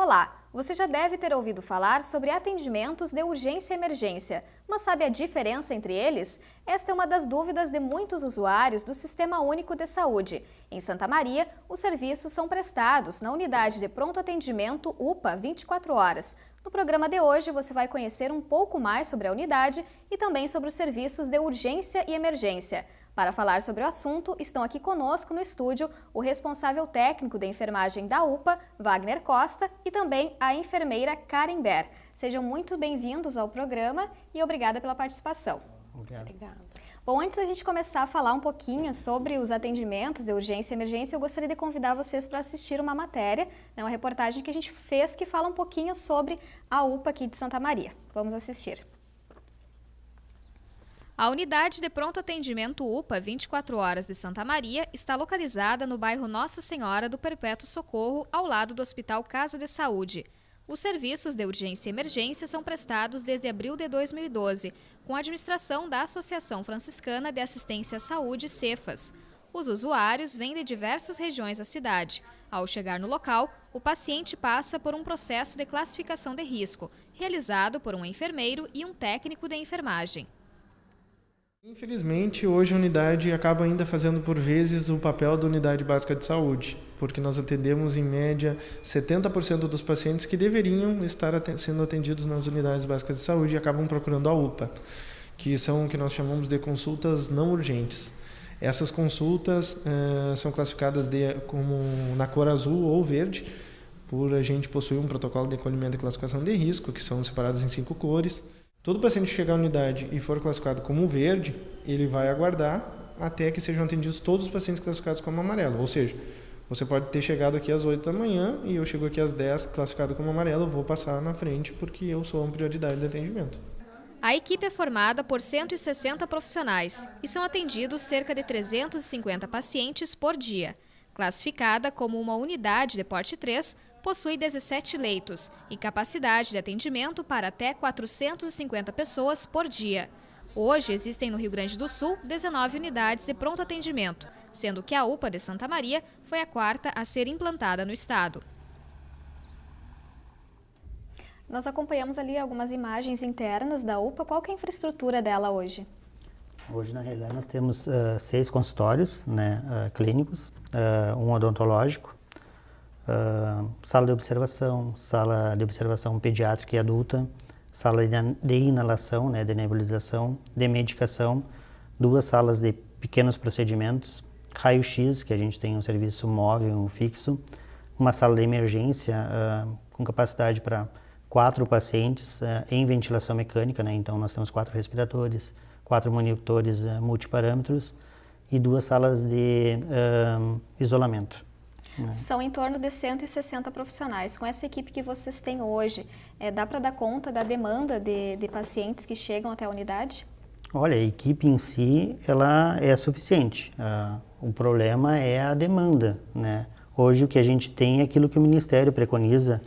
Olá, você já deve ter ouvido falar sobre atendimentos de urgência e emergência, mas sabe a diferença entre eles? Esta é uma das dúvidas de muitos usuários do Sistema Único de Saúde. Em Santa Maria, os serviços são prestados na Unidade de Pronto Atendimento UPA 24 horas. No programa de hoje, você vai conhecer um pouco mais sobre a unidade e também sobre os serviços de urgência e emergência. Para falar sobre o assunto, estão aqui conosco no estúdio o responsável técnico de enfermagem da UPA, Wagner Costa, e também a enfermeira Karen Ber. Sejam muito bem-vindos ao programa e obrigada pela participação. Obrigada. Bom, antes da gente começar a falar um pouquinho sobre os atendimentos de urgência e emergência, eu gostaria de convidar vocês para assistir uma matéria, uma reportagem que a gente fez que fala um pouquinho sobre a UPA aqui de Santa Maria. Vamos assistir. A Unidade de Pronto Atendimento UPA 24 horas de Santa Maria está localizada no bairro Nossa Senhora do Perpétuo Socorro, ao lado do Hospital Casa de Saúde. Os serviços de urgência e emergência são prestados desde abril de 2012, com a administração da Associação Franciscana de Assistência à Saúde, Cefas. Os usuários vêm de diversas regiões da cidade. Ao chegar no local, o paciente passa por um processo de classificação de risco, realizado por um enfermeiro e um técnico de enfermagem. Infelizmente, hoje a unidade acaba ainda fazendo por vezes o papel da unidade básica de saúde, porque nós atendemos em média 70% dos pacientes que deveriam estar sendo atendidos nas unidades básicas de saúde e acabam procurando a UPA, que são o que nós chamamos de consultas não urgentes. Essas consultas são classificadas como na cor azul ou verde, por a gente possuir um protocolo de acolhimento e classificação de risco, que são separados em 5 cores. Todo paciente que chegar à unidade e for classificado como verde, ele vai aguardar até que sejam atendidos todos os pacientes classificados como amarelo. Ou seja, você pode ter chegado aqui às 8 da manhã e eu chego aqui às 10 classificado como amarelo, eu vou passar na frente porque eu sou uma prioridade de atendimento. A equipe é formada por 160 profissionais e são atendidos cerca de 350 pacientes por dia. Classificada como uma unidade de porte 3, possui 17 leitos e capacidade de atendimento para até 450 pessoas por dia. Hoje existem no Rio Grande do Sul 19 unidades de pronto atendimento, sendo que a UPA de Santa Maria foi a 4ª a ser implantada no estado. Nós acompanhamos ali algumas imagens internas da UPA. Qual que é a infraestrutura dela hoje? Hoje, na realidade, nós temos 6 consultórios clínicos, um odontológico, sala de observação pediátrica e adulta, sala de inalação, de nebulização, de medicação, 2 salas de pequenos procedimentos, raio-x, que a gente tem um serviço móvel e um fixo, uma sala de emergência com capacidade para 4 pacientes em ventilação mecânica, então nós temos 4 respiradores, 4 monitores multiparâmetros e 2 salas de isolamento. São em torno de 160 profissionais. Com essa equipe que vocês têm hoje, dá para dar conta da demanda de pacientes que chegam até a unidade? Olha, a equipe em si, ela é suficiente. O problema é a demanda, Hoje o que a gente tem é aquilo que o Ministério preconiza,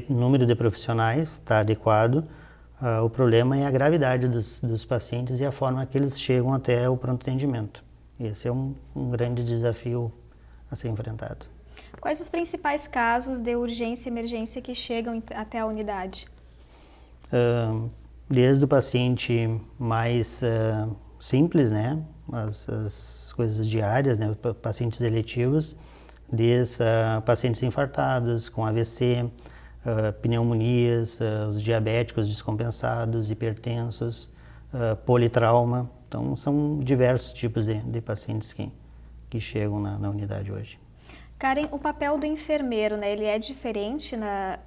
número de profissionais está adequado. O problema é a gravidade dos pacientes e a forma que eles chegam até o pronto atendimento. Esse é um grande desafio a ser enfrentado. Quais os principais casos de urgência e emergência que chegam até a unidade? Desde o paciente mais simples, as coisas diárias, pacientes eletivos, desde pacientes infartados com AVC, pneumonias, os diabéticos descompensados, hipertensos, politrauma. Então, são diversos tipos de pacientes que chegam na unidade hoje. Karen, o papel do enfermeiro, ele é diferente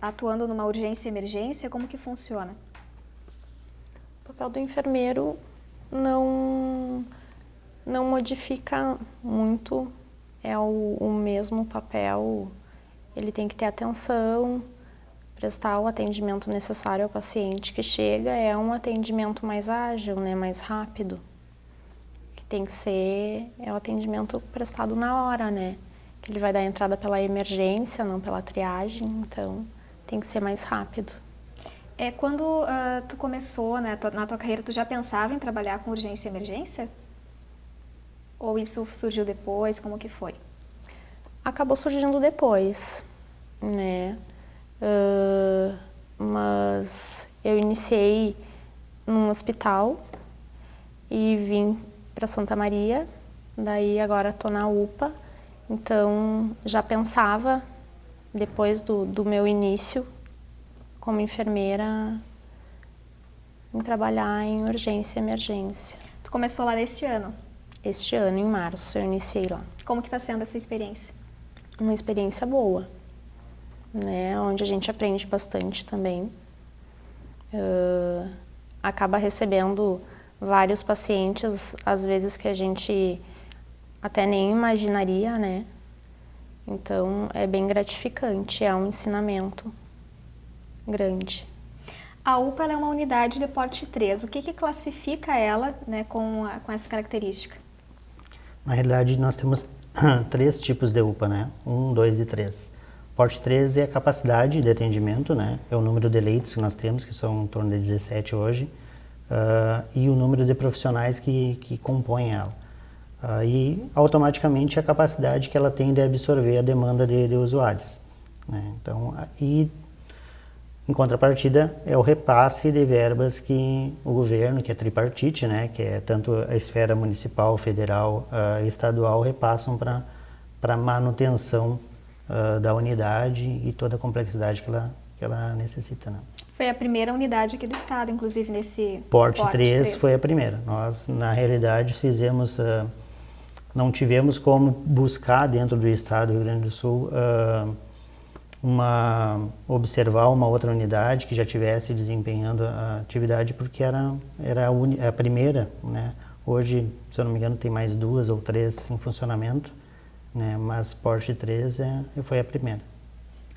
atuando numa urgência e emergência? Como que funciona? O papel do enfermeiro não modifica muito, é o mesmo papel. Ele tem que ter atenção, prestar o atendimento necessário ao paciente que chega, é um atendimento mais ágil, mais rápido. Tem que ser o atendimento prestado na hora, Que ele vai dar entrada pela emergência, não pela triagem, então tem que ser mais rápido. Quando tu começou, na tua carreira, tu já pensava em trabalhar com urgência e emergência? Ou isso surgiu depois? Como que foi? Acabou surgindo depois, iniciei num hospital e vim para Santa Maria, daí agora estou na UPA, então já pensava, depois do meu início como enfermeira, em trabalhar em urgência e emergência. Tu começou lá neste ano? Este ano, em março, eu iniciei lá. Como que está sendo essa experiência? Uma experiência boa, né? Onde a gente aprende bastante também. Acaba recebendo vários pacientes, às vezes que a gente até nem imaginaria, né? Então, é bem gratificante, é um ensinamento grande. A UPA ela é uma unidade de porte 3. O que classifica ela, né, com essa característica? Na realidade, nós temos 3 tipos de UPA, né? 1, 2 e 3. Porte 3 é a capacidade de atendimento, né? É o número de leitos que nós temos, que são em torno de 17 hoje, e o número de profissionais que compõem ela. E automaticamente a capacidade que ela tem de absorver a demanda de usuários, né? Então, em contrapartida, é o repasse de verbas que o governo, que é tripartite, né, que é tanto a esfera municipal, federal e estadual, repassam para manutenção da unidade e toda a complexidade que ela necessita, né. Foi a primeira unidade aqui do estado, inclusive nesse Porte 3 foi a primeira. Nós, na realidade, fizemos, não tivemos como buscar dentro do estado do Rio Grande do Sul observar uma outra unidade que já estivesse desempenhando a atividade, porque era a primeira, né? Hoje, se eu não me engano, tem mais 2 ou 3 em funcionamento, né? Mas Porte 3 foi a primeira.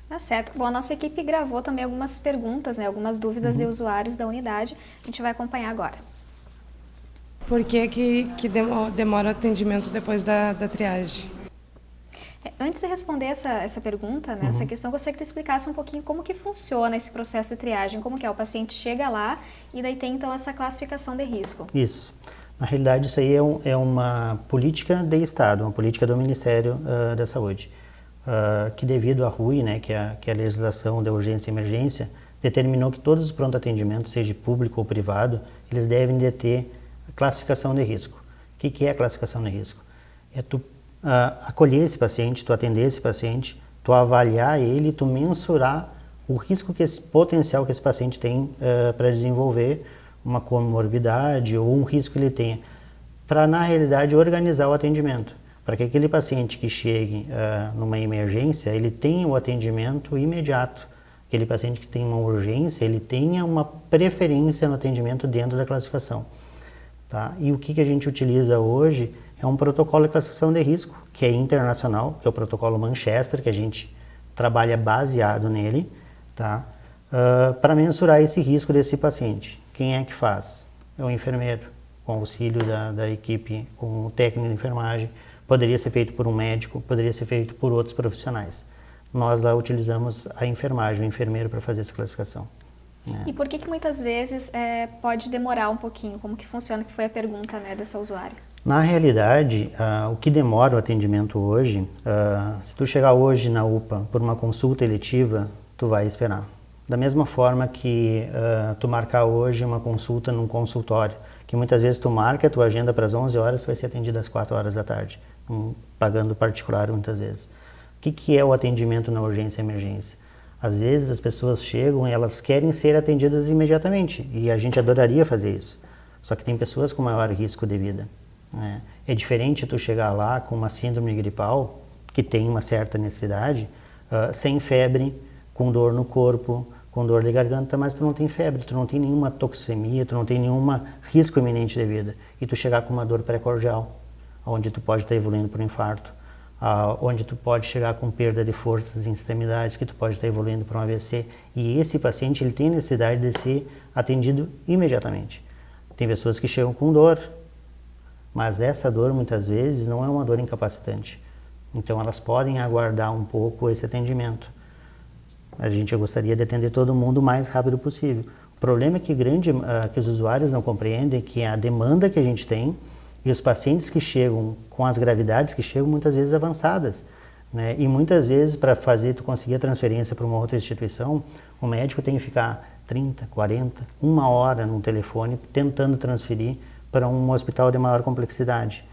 Tá certo. Bom, a nossa equipe gravou também algumas perguntas, né? Algumas dúvidas de usuários da unidade. A gente vai acompanhar agora. Por que demora o atendimento depois da triagem? Antes de responder essa pergunta, né, essa questão, eu gostaria que tu explicasse um pouquinho como que funciona esse processo de triagem, como que é, o paciente chega lá e daí tem então essa classificação de risco. Isso. Na realidade, isso aí é uma política de Estado, uma política do Ministério da Saúde, que devido à RUI, né, que é a legislação de urgência e emergência, determinou que todos os pronto-atendimentos, seja público ou privado, eles devem de ter classificação de risco. O que é a classificação de risco? É tu acolher esse paciente, tu atender esse paciente, tu avaliar ele, tu mensurar o risco potencial que esse paciente tem para desenvolver uma comorbidade ou um risco que ele tenha, para na realidade organizar o atendimento, para que aquele paciente que chegue numa emergência, ele tenha o atendimento imediato, aquele paciente que tem uma urgência, ele tenha uma preferência no atendimento dentro da classificação. Tá? E o que a gente utiliza hoje é um protocolo de classificação de risco, que é internacional, que é o protocolo Manchester, que a gente trabalha baseado nele, tá? Para mensurar esse risco desse paciente. Quem é que faz? É o enfermeiro, com auxílio da equipe, com o técnico de enfermagem. Poderia ser feito por um médico, poderia ser feito por outros profissionais. Nós lá utilizamos a enfermagem, o enfermeiro, para fazer essa classificação. E por que muitas vezes pode demorar um pouquinho? Como que funciona? Que foi a pergunta, né, dessa usuária. Na realidade, o que demora o atendimento hoje, se tu chegar hoje na UPA por uma consulta eletiva, tu vai esperar. Da mesma forma que tu marcar hoje uma consulta num consultório, que muitas vezes tu marca a tua agenda para as 11 horas, tu vai ser atendido às 4 horas da tarde, pagando particular muitas vezes. O que é o atendimento na urgência e emergência? Às vezes as pessoas chegam e elas querem ser atendidas imediatamente, e a gente adoraria fazer isso. Só que tem pessoas com maior risco de vida. É diferente tu chegar lá com uma síndrome gripal, que tem uma certa necessidade, sem febre, com dor no corpo, com dor de garganta, mas tu não tem febre, tu não tem nenhuma toxemia, tu não tem nenhum risco iminente de vida. E tu chegar com uma dor pré-cordial, onde tu pode estar evoluindo para um infarto, onde tu pode chegar com perda de forças em extremidades, que tu pode estar evoluindo para um AVC. E esse paciente ele tem necessidade de ser atendido imediatamente. Tem pessoas que chegam com dor, mas essa dor muitas vezes não é uma dor incapacitante. Então elas podem aguardar um pouco esse atendimento. A gente gostaria de atender todo mundo o mais rápido possível. O problema é que os usuários não compreendem que a demanda que a gente tem e os pacientes que chegam com as gravidades que chegam muitas vezes avançadas, né? E muitas vezes para tu conseguir a transferência para uma outra instituição, o médico tem que ficar 30, 40, 1 hora no telefone tentando transferir para um hospital de maior complexidade,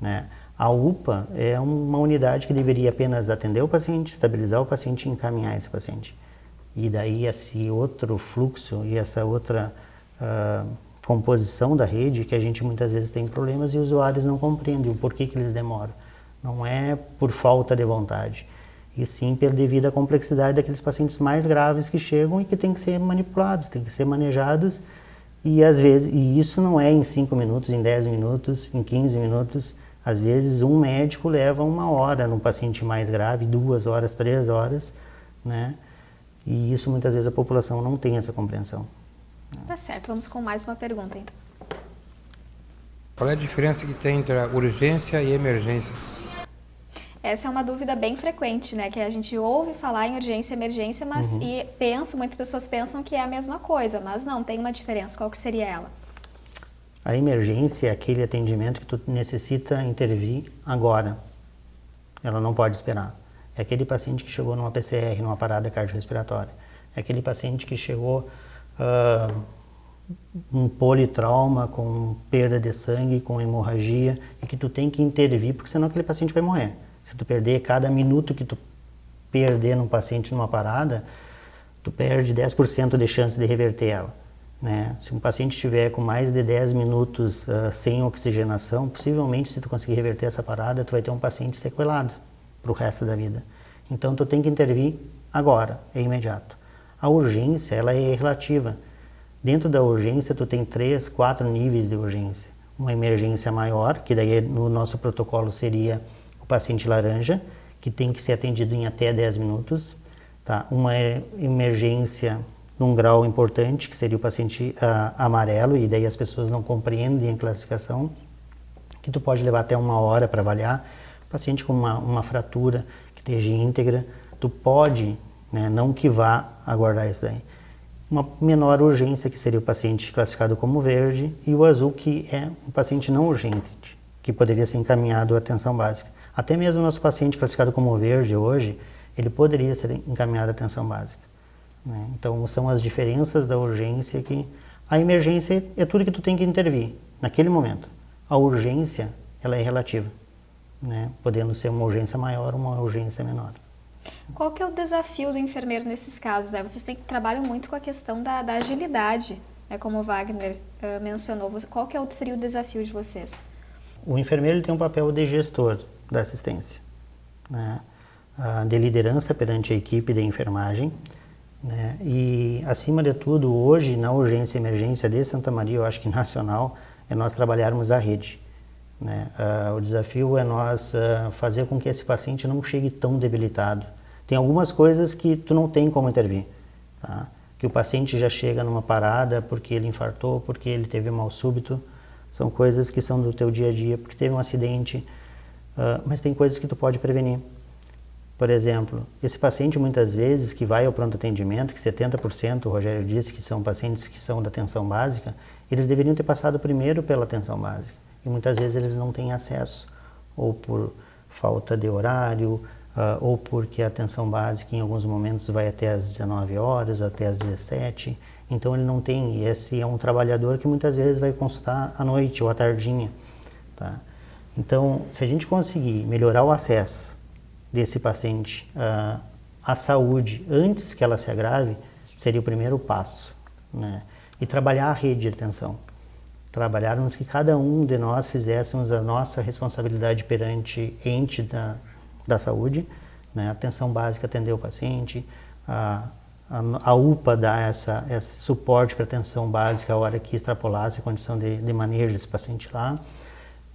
né? A UPA é uma unidade que deveria apenas atender o paciente, estabilizar o paciente e encaminhar esse paciente. E daí esse outro fluxo e essa outra composição da rede que a gente muitas vezes tem problemas e os usuários não compreendem o porquê que eles demoram. Não é por falta de vontade, e sim pela devida complexidade daqueles pacientes mais graves que chegam e que têm que ser manipulados, têm que ser manejados, e às vezes, e isso não é em 5 minutos, em 10 minutos, em 15 minutos, às vezes um médico leva 1 hora num paciente mais grave, 2 horas, 3 horas, né? E isso muitas vezes a população não tem essa compreensão. Tá certo, vamos com mais uma pergunta então. Qual é a diferença que tem entre a urgência e emergência? Essa é uma dúvida bem frequente, né? Que a gente ouve falar em urgência e emergência, mas muitas pessoas pensam que é a mesma coisa, mas não, tem uma diferença. Qual que seria ela? A emergência é aquele atendimento que tu necessita intervir agora. Ela não pode esperar. É aquele paciente que chegou numa PCR, numa parada cardiorrespiratória. É aquele paciente que chegou um politrauma, com perda de sangue, com hemorragia, e que tu tem que intervir, porque senão aquele paciente vai morrer. Se tu perder cada minuto que tu perder num paciente numa parada, tu perde 10% de chance de reverter ela, né? Se um paciente estiver com mais de 10 minutos sem oxigenação, possivelmente se tu conseguir reverter essa parada, tu vai ter um paciente sequelado para o resto da vida. Então tu tem que intervir agora, é imediato. A urgência, ela é relativa. Dentro da urgência, tu tem 3, 4 níveis de urgência. Uma emergência maior, que daí no nosso protocolo seria o paciente laranja, que tem que ser atendido em até 10 minutos. Tá? Uma emergência num grau importante, que seria o paciente amarelo, e daí as pessoas não compreendem a classificação, que tu pode levar até 1 hora para avaliar. Paciente com uma fratura que esteja íntegra, tu pode, né, não que vá aguardar isso daí. Uma menor urgência, que seria o paciente classificado como verde, e o azul, que é um paciente não urgente, que poderia ser encaminhado à atenção básica. Até mesmo o nosso paciente classificado como verde hoje, ele poderia ser encaminhado à atenção básica, né? Então são as diferenças da urgência que... A emergência é tudo que tu tem que intervir naquele momento. A urgência, ela é relativa, né? Podendo ser uma urgência maior ou uma urgência menor. Qual que é o desafio do enfermeiro nesses casos, né? Vocês trabalham muito com a questão da agilidade, né? Como o Wagner mencionou. Qual que seria o desafio de vocês? O enfermeiro, ele tem um papel de gestor da assistência, né? De liderança perante a equipe de enfermagem, né? E, acima de tudo, hoje, na urgência e emergência de Santa Maria, eu acho que nacional, é nós trabalharmos a rede, né? O desafio é nós fazer com que esse paciente não chegue tão debilitado. Tem algumas coisas que tu não tem como intervir, tá? Que o paciente já chega numa parada porque ele infartou, porque ele teve mal súbito. São coisas que são do teu dia a dia, porque teve um acidente, mas tem coisas que tu pode prevenir. Por exemplo, esse paciente muitas vezes que vai ao pronto atendimento, que 70%, o Rogério disse que são pacientes que são da atenção básica, eles deveriam ter passado primeiro pela atenção básica. E muitas vezes eles não têm acesso, ou por falta de horário, ou porque a atenção básica em alguns momentos vai até às 19 horas, ou até às 17. Então ele não tem, e esse é um trabalhador que muitas vezes vai consultar à noite ou à tardinha, tá? Então, se a gente conseguir melhorar o acesso desse paciente à saúde antes que ela se agrave, seria o primeiro passo, né? E trabalhar a rede de atenção. Trabalharmos que cada um de nós fizéssemos a nossa responsabilidade perante ente da saúde, né? A atenção básica atender o paciente, a UPA dá esse suporte para a atenção básica a hora que extrapolasse a condição de manejo desse paciente lá,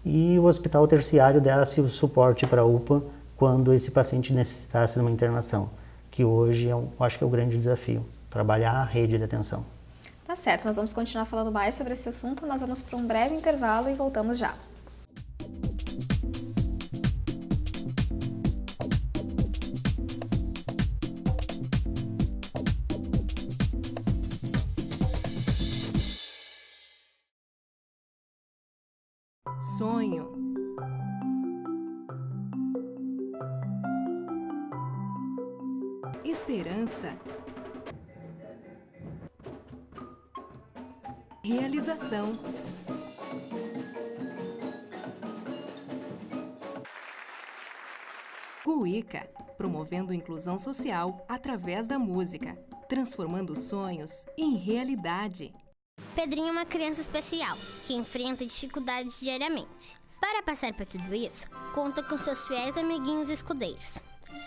e o hospital terciário desse o suporte para a UPA quando esse paciente necessitasse de uma internação, que hoje eu acho que é o grande desafio, trabalhar a rede de atenção. Tá certo, nós vamos continuar falando mais sobre esse assunto, nós vamos para um breve intervalo e voltamos já. Sonho. Esperança. Realização. Cuíca, promovendo inclusão social através da música, transformando sonhos em realidade. Pedrinho é uma criança especial, que enfrenta dificuldades diariamente. Para passar por tudo isso, conta com seus fiéis amiguinhos escudeiros,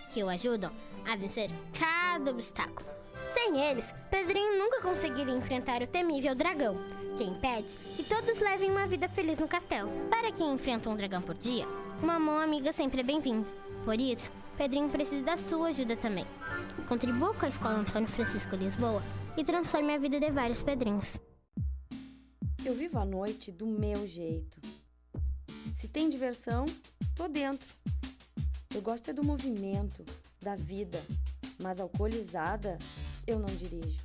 que o ajudam a vencer cada obstáculo. Sem eles, Pedrinho nunca conseguiria enfrentar o temível dragão, que impede que todos levem uma vida feliz no castelo. Para quem enfrenta um dragão por dia, uma mão amiga sempre é bem-vinda. Por isso, Pedrinho precisa da sua ajuda também. Contribua com a Escola Antônio Francisco Lisboa e transforme a vida de vários Pedrinhos. Eu vivo a noite do meu jeito. Se tem diversão, tô dentro. Eu gosto é do movimento, da vida, mas alcoolizada, eu não dirijo.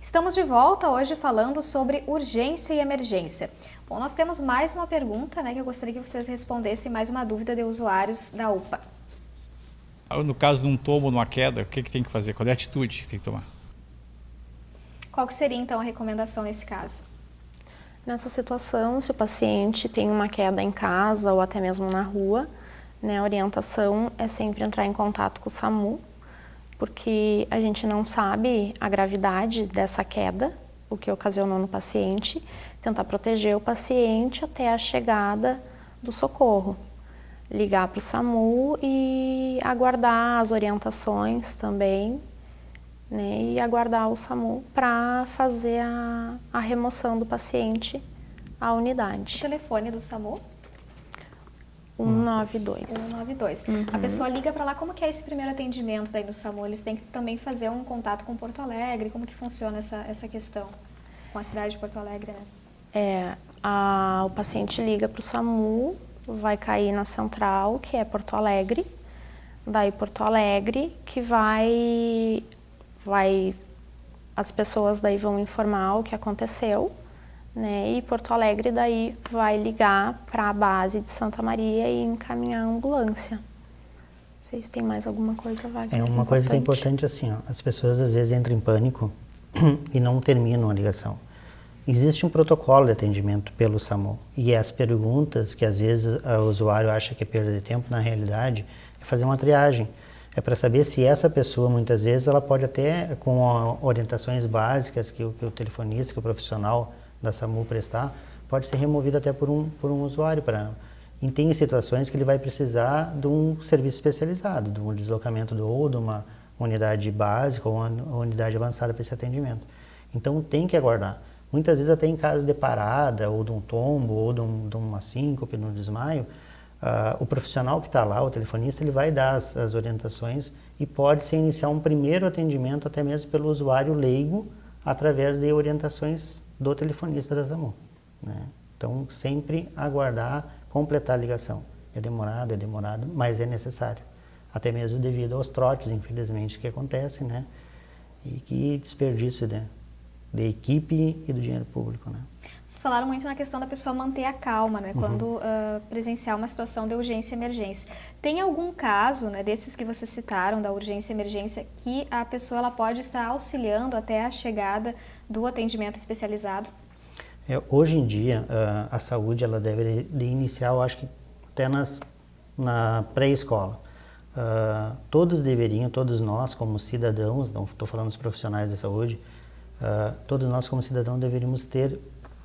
Estamos de volta hoje falando sobre urgência e emergência. Bom, nós temos mais uma pergunta, né, que eu gostaria que vocês respondessem, mais uma dúvida de usuários da UPA. No caso de um tombo, numa queda, o que tem que fazer? Qual é a atitude que tem que tomar? Qual que seria então a recomendação nesse caso? Nessa situação, se o paciente tem uma queda em casa ou até mesmo na rua, né, a orientação é sempre entrar em contato com o SAMU, porque a gente não sabe a gravidade dessa queda, o que ocasionou no paciente, tentar proteger o paciente até a chegada do socorro. Ligar para o SAMU e aguardar as orientações também, né, e aguardar o SAMU para fazer a remoção do paciente à unidade. O telefone do SAMU? 192. 192. A pessoa liga para lá, como que é esse primeiro atendimento daí no SAMU? Eles têm que também fazer um contato com Porto Alegre, como que funciona essa questão com a cidade de Porto Alegre, né? O paciente liga para o SAMU, vai cair na central, que é Porto Alegre, daí Porto Alegre que as pessoas daí vão informar o que aconteceu, né? E Porto Alegre daí vai ligar para a base de Santa Maria e encaminhar a ambulância. Vocês têm mais alguma coisa, Wagner? É uma coisa que é importante assim, ó, as pessoas às vezes entram em pânico e não terminam a ligação. Existe um protocolo de atendimento pelo SAMU e as perguntas que às vezes o usuário acha que é perda de tempo, na realidade é fazer uma triagem. É para saber se essa pessoa, muitas vezes, ela pode até, com orientações básicas que o telefonista, que o profissional da SAMU prestar, pode ser removido até por um usuário. E tem situações que ele vai precisar de um serviço especializado, de um deslocamento ou de uma unidade básica ou uma unidade avançada para esse atendimento. Então tem que aguardar. Muitas vezes até em casos de parada, ou de um tombo, ou de uma síncope, de um desmaio, o profissional que está lá, o telefonista, ele vai dar as orientações e pode-se iniciar um primeiro atendimento até mesmo pelo usuário leigo, através de orientações do telefonista da SAMU, né? Então, sempre aguardar, completar a ligação. É demorado, mas é necessário. Até mesmo devido aos trotes, infelizmente, que acontecem, né? E que desperdício de equipe e do dinheiro público, né? Vocês falaram muito na questão da pessoa manter a calma, né, quando presenciar uma situação de urgência e emergência. Tem algum caso, né, desses que vocês citaram, da urgência e emergência, que a pessoa ela pode estar auxiliando até a chegada do atendimento especializado? Hoje em dia, a saúde ela deve iniciar, eu acho que até na pré-escola. Todos nós como cidadãos, não estou falando dos profissionais da saúde, todos nós como cidadãos deveríamos ter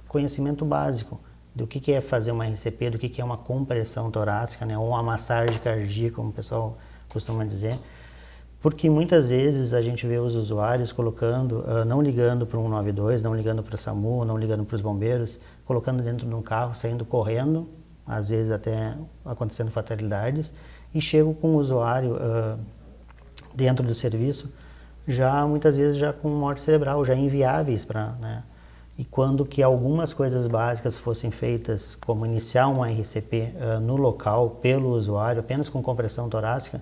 conhecimento básico do que é fazer uma RCP, do que é uma compressão torácica, né, ou uma massagem cardíaca, como o pessoal costuma dizer, porque muitas vezes a gente vê os usuários colocando, não ligando para o 192, não ligando para o SAMU, não ligando para os bombeiros, colocando dentro de um carro, saindo correndo, às vezes até acontecendo fatalidades, e chegam com o usuário dentro do serviço, muitas vezes já com morte cerebral, já inviáveis e quando que algumas coisas básicas fossem feitas, como iniciar um RCP no local, pelo usuário, apenas com compressão torácica,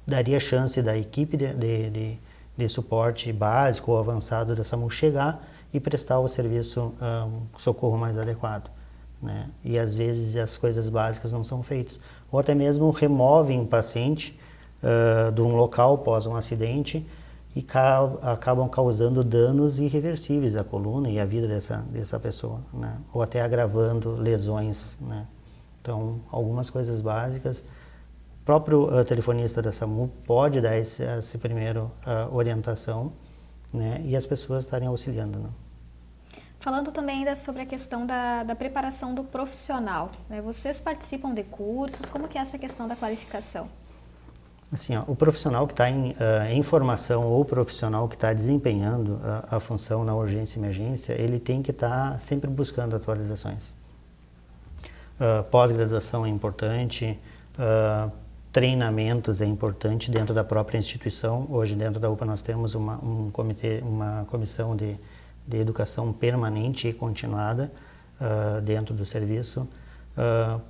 daria chance da equipe de suporte básico ou avançado da SAMU chegar e prestar o serviço, socorro mais adequado, né? E às vezes as coisas básicas não são feitas. Ou até mesmo removem o paciente de um local após um acidente e acabam causando danos irreversíveis à coluna e à vida dessa pessoa, né? Ou até agravando lesões, né? Então, algumas coisas básicas, o próprio telefonista da SAMU pode dar essa primeira orientação, né? E as pessoas estarem auxiliando, né? Falando também ainda sobre a questão da preparação do profissional, né? Vocês participam de cursos, como que é essa questão da qualificação? Assim, o profissional que está em formação ou o profissional que está desempenhando a função na urgência e emergência, ele tem que estar sempre buscando atualizações. Pós-graduação é importante, treinamentos é importante dentro da própria instituição. Hoje dentro da UPA nós temos uma comissão de educação permanente e continuada dentro do serviço.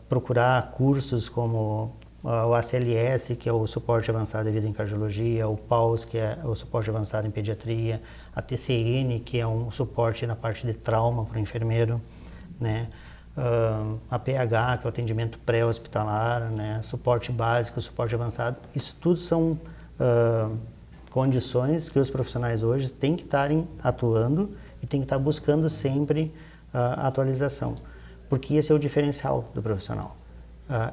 Procurar cursos como o ACLS, que é o suporte avançado de vida em cardiologia, o PAUS, que é o suporte avançado em pediatria, a TCN, que é um suporte na parte de trauma para o enfermeiro, né? A PH, que é o atendimento pré-hospitalar, né? Suporte básico, suporte avançado. Isso tudo são condições que os profissionais hoje têm que estarem atuando e têm que estar buscando sempre a atualização, porque esse é o diferencial do profissional.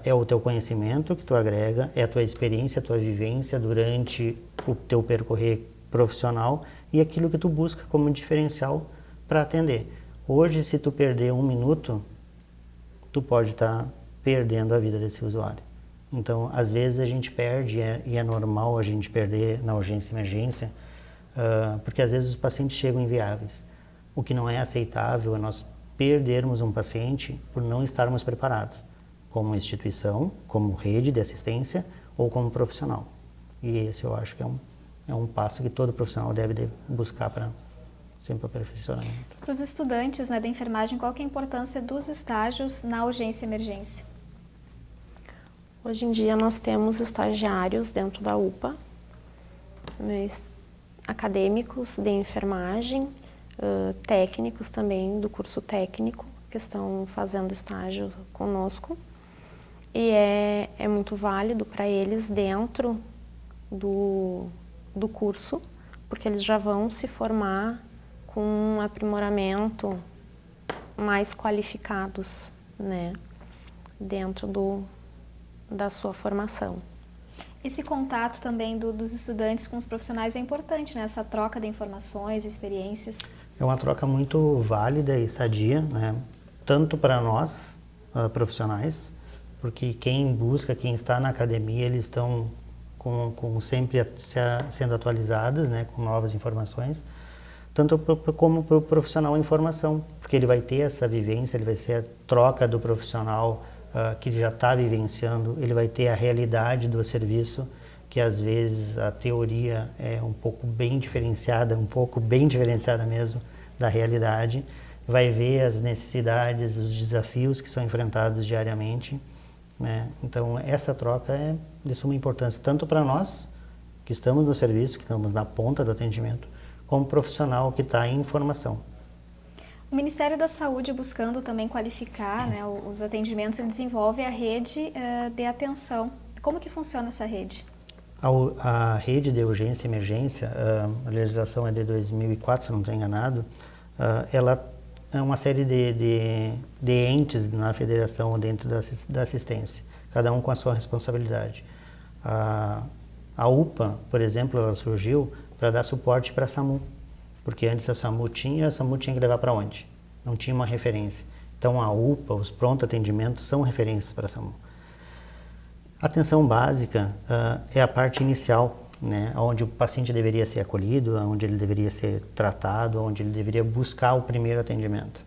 É o teu conhecimento que tu agrega, é a tua experiência, a tua vivência durante o teu percorrer profissional e aquilo que tu busca como diferencial para atender. Hoje, se tu perder 1 minuto, tu pode estar perdendo a vida desse usuário. Então, às vezes a gente perde, e é normal a gente perder na urgência e emergência, porque às vezes os pacientes chegam inviáveis. O que não é aceitável é nós perdermos um paciente por não estarmos preparados, como instituição, como rede de assistência ou como profissional. E esse eu acho que é um passo que todo profissional deve buscar para sempre aperfeiçoamento. Para os estudantes, né, da enfermagem, qual que é a importância dos estágios na urgência e emergência? Hoje em dia nós temos estagiários dentro da UPA, né, acadêmicos de enfermagem, técnicos também do curso técnico, que estão fazendo estágio conosco. E é muito válido para eles dentro do curso, porque eles já vão se formar com um aprimoramento mais qualificados, né, dentro da sua formação. Esse contato também dos estudantes com os profissionais é importante, né? Essa troca de informações, experiências. É uma troca muito válida e sadia, né? Tanto para nós, profissionais, porque quem está na academia, eles estão sempre sendo atualizados, né? Com novas informações, tanto como para o profissional em formação, porque ele vai ter essa vivência, ele vai ser a troca do profissional que já está vivenciando, ele vai ter a realidade do serviço, que às vezes a teoria é um pouco bem diferenciada mesmo da realidade, vai ver as necessidades, os desafios que são enfrentados diariamente, né? Então essa troca é de suma importância, tanto para nós, que estamos no serviço, que estamos na ponta do atendimento, como profissional que está em formação. O Ministério da Saúde, buscando também qualificar, né, os atendimentos, ele desenvolve a rede de atenção. Como que funciona essa rede? A rede de urgência e emergência, a legislação é de 2004, se não estou enganado, ela é uma série de entes na federação dentro da assistência, cada um com a sua responsabilidade. A UPA, por exemplo, ela surgiu para dar suporte para a SAMU, porque antes a SAMU tinha que levar para onde? Não tinha uma referência. Então a UPA, os pronto atendimentos são referências para a SAMU. A atenção básica é a parte inicial, né, onde o paciente deveria ser acolhido, onde ele deveria ser tratado, onde ele deveria buscar o primeiro atendimento.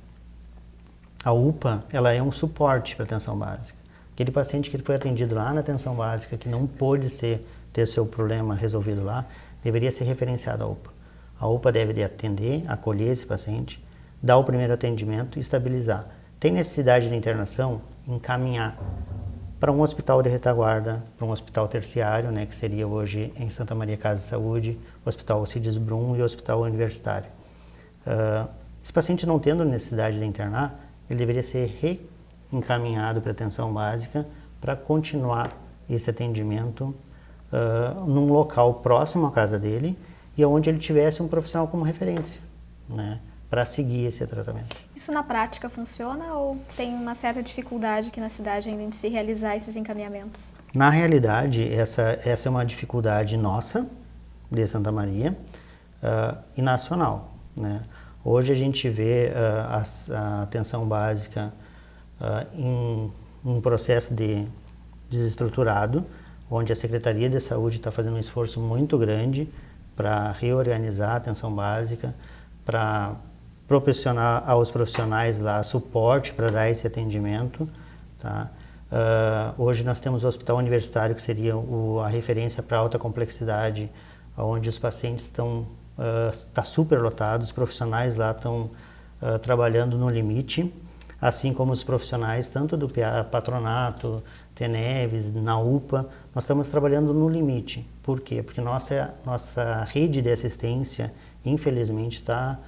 A UPA, ela é um suporte para a atenção básica. Aquele paciente que foi atendido lá na atenção básica, que não pôde ter seu problema resolvido lá, deveria ser referenciado à UPA. A UPA deve atender, acolher esse paciente, dar o primeiro atendimento e estabilizar. Tem necessidade de internação? Encaminhar para um hospital de retaguarda, para um hospital terciário, né, que seria hoje em Santa Maria Casa de Saúde, o Hospital Alcides Brum e o Hospital Universitário. Esse paciente não tendo necessidade de internar, ele deveria ser reencaminhado para atenção básica para continuar esse atendimento num local próximo à casa dele e onde ele tivesse um profissional como referência, né, para seguir esse tratamento. Isso na prática funciona ou tem uma certa dificuldade aqui na cidade ainda de se realizar esses encaminhamentos? Na realidade, essa é uma dificuldade nossa, de Santa Maria, e nacional, né? Hoje a gente vê a atenção básica em um processo desestruturado, onde a Secretaria de Saúde está fazendo um esforço muito grande para reorganizar a atenção básica, para proporcionar aos profissionais lá suporte para dar esse atendimento, tá? Hoje nós temos o Hospital Universitário, que seria a referência para alta complexidade, onde os pacientes estão super lotados, os profissionais lá estão trabalhando no limite, assim como os profissionais tanto do patronato, Teneves, na UPA, nós estamos trabalhando no limite. Por quê? Porque nossa rede de assistência, infelizmente, está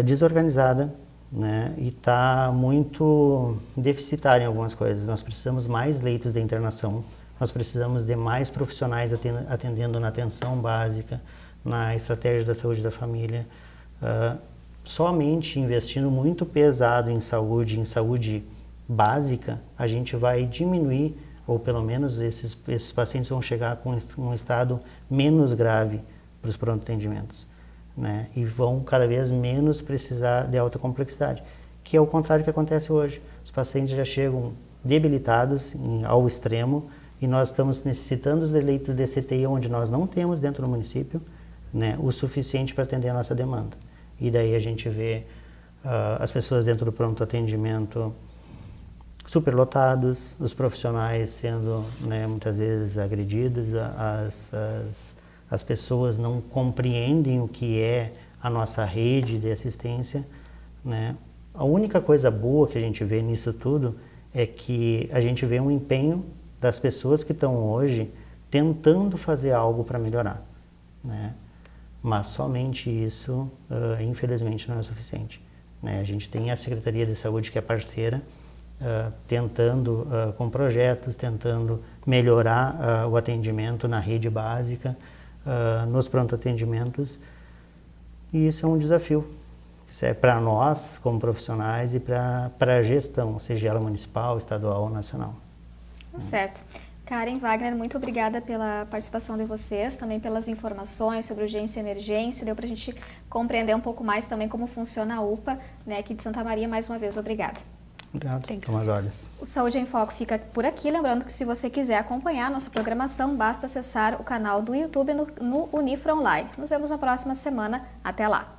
desorganizada, né? E está muito deficitária em algumas coisas. Nós precisamos mais leitos de internação, nós precisamos de mais profissionais atendendo na atenção básica, na estratégia da saúde da família. Somente investindo muito pesado em saúde básica, a gente vai diminuir, ou pelo menos esses pacientes vão chegar com um estado menos grave para os pronto atendimentos, né? E vão cada vez menos precisar de alta complexidade, que é o contrário que acontece hoje. Os pacientes já chegam debilitados ao extremo e nós estamos necessitando de leitos de CTI onde nós não temos dentro do município, né, o suficiente para atender a nossa demanda. E daí a gente vê as pessoas dentro do pronto atendimento superlotados, os profissionais sendo, né, muitas vezes agredidos, as pessoas não compreendem o que é a nossa rede de assistência, né? A única coisa boa que a gente vê nisso tudo é que a gente vê um empenho das pessoas que estão hoje tentando fazer algo para melhorar, né? Mas somente isso, infelizmente, não é suficiente, né? A gente tem a Secretaria de Saúde, que é parceira, tentando, com projetos, tentando melhorar o atendimento na rede básica, nos pronto atendimentos, e isso é um desafio. Isso é para nós, como profissionais, e para a gestão, seja ela municipal, estadual ou nacional. Certo. Karen, Wagner, muito obrigada pela participação de vocês, também pelas informações sobre urgência e emergência, deu para a gente compreender um pouco mais também como funciona a UPA, né, aqui de Santa Maria. Mais uma vez, obrigada. Obrigado, estou às ordens. O Saúde em Foco fica por aqui, lembrando que se você quiser acompanhar a nossa programação, basta acessar o canal do YouTube no Unifra Online. Nos vemos na próxima semana, até lá!